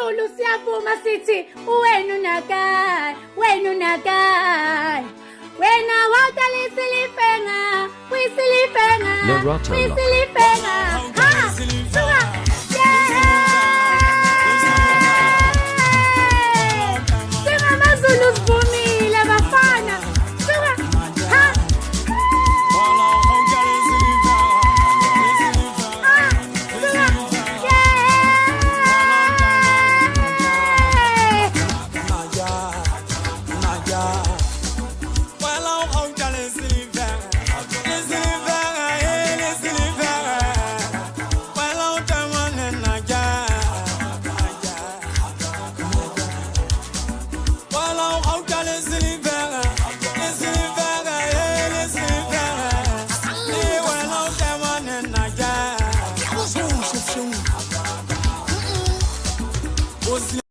Zulu siyavuma sithi wenu nakai wena wakalisilifenga wisilifenga ha suka Singa maZulu sivumile bafana suka ha Was